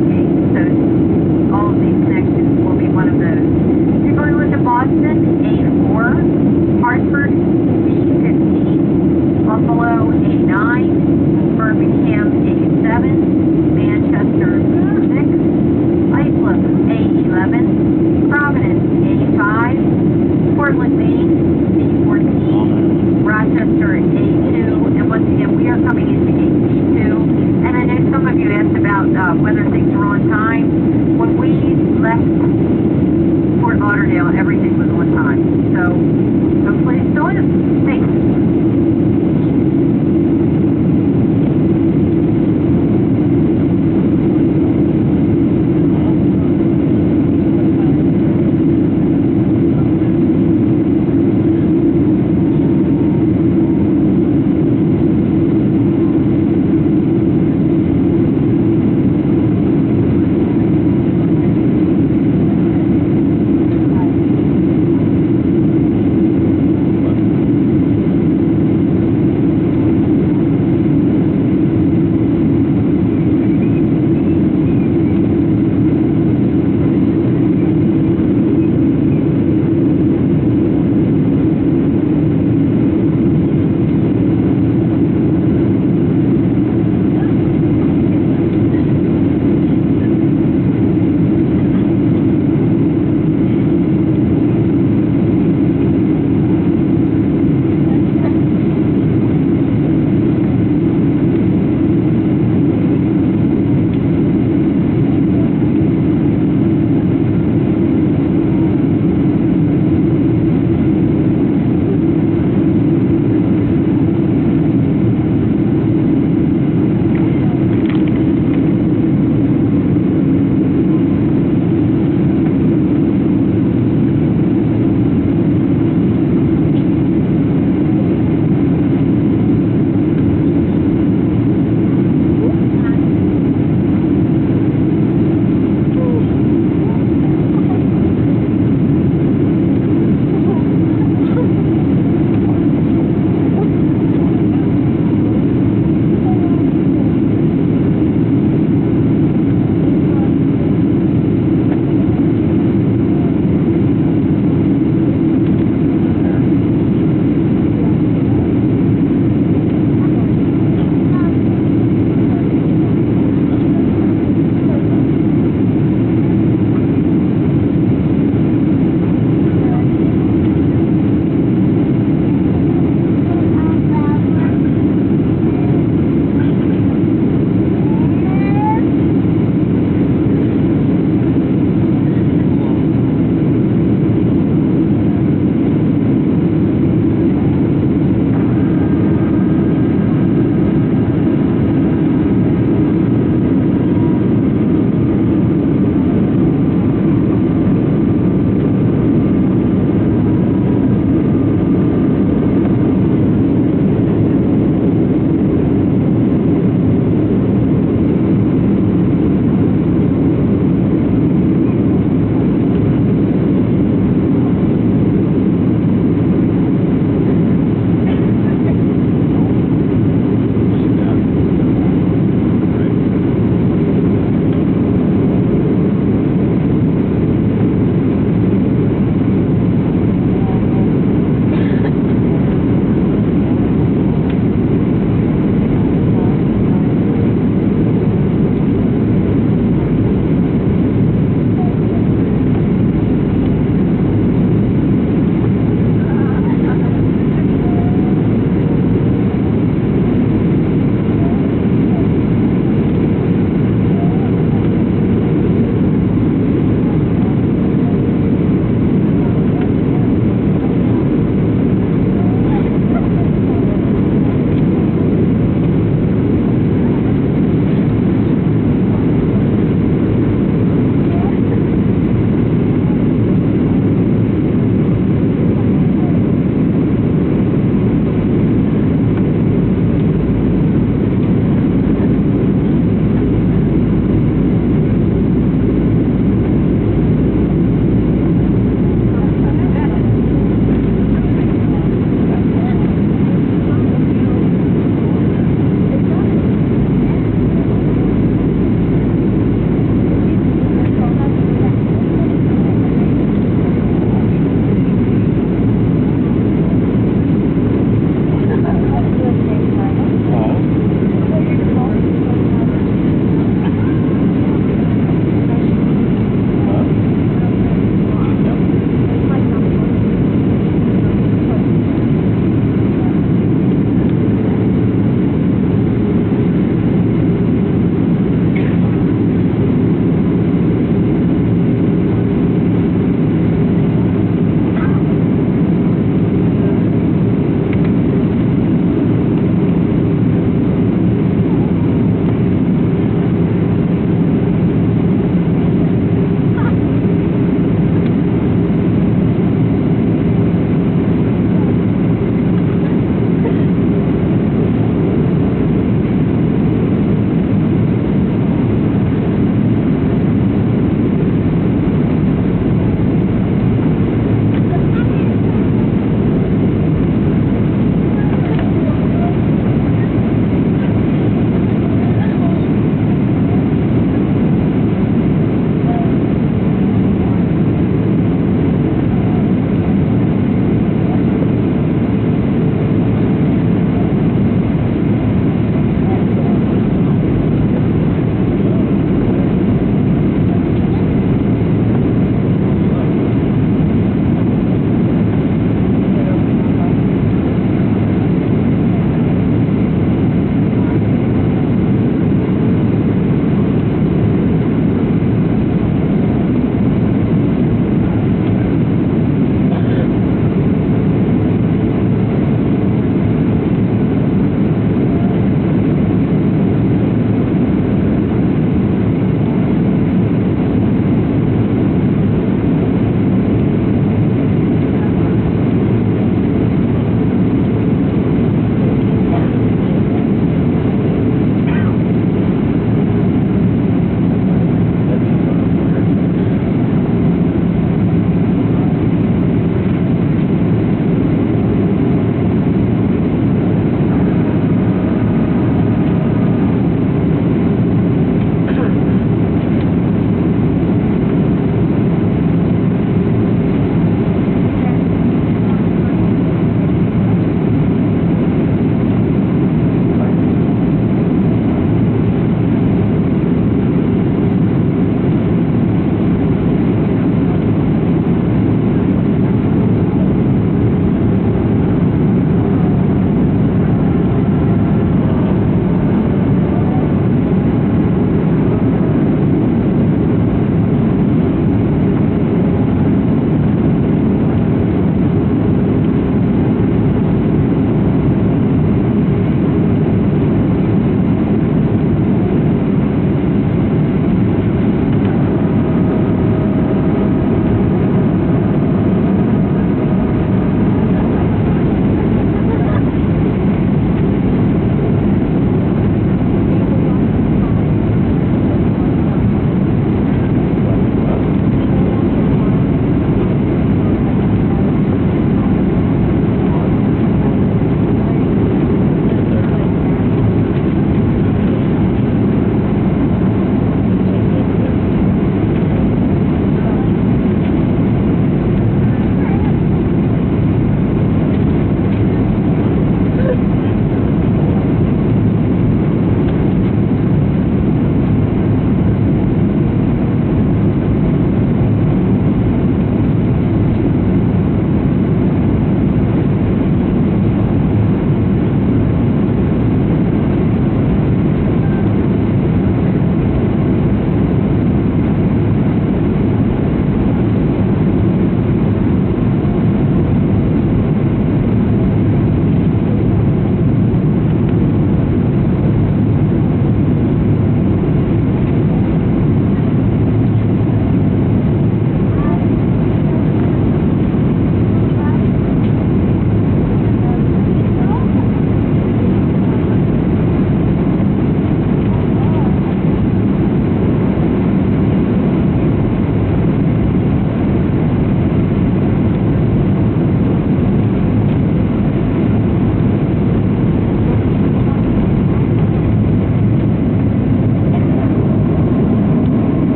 gate. So all of these connections will be one of those. If you're going to Boston, A4, Hartford, B15, Buffalo, A9, Birmingham, A7, Manchester, B6, Islip, A11, Providence, A5, Portland, Maine, B14, Rochester, A2, and once again, we are coming into gate B2. And I know some of you asked about whether things were on time. When we left Fort Lauderdale, everything was on time. So hopefully it still is. Thanks.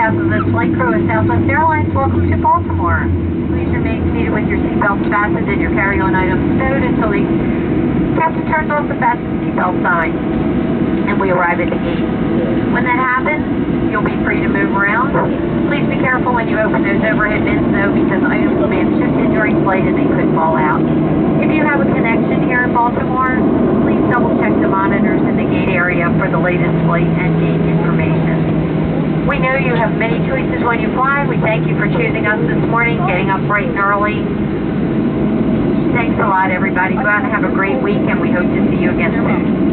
behalf of the flight crew of Southwest Airlines, welcome to Baltimore. Please remain seated with your seatbelts fastened and your carry-on items stowed until the captain turns off the fasten seatbelt sign and we arrive at the gate. When that happens, you'll be free to move around. Please be careful when you open those overhead bins though, because items may have shifted during flight and they could fall out. If you have a connection here in Baltimore, please double check the monitors in the gate area for the latest flight and gate information. We know you have many choices when you fly. We thank you for choosing us this morning, getting up bright and early. Thanks a lot, everybody. Go out and have a great week, and we hope to see you again soon.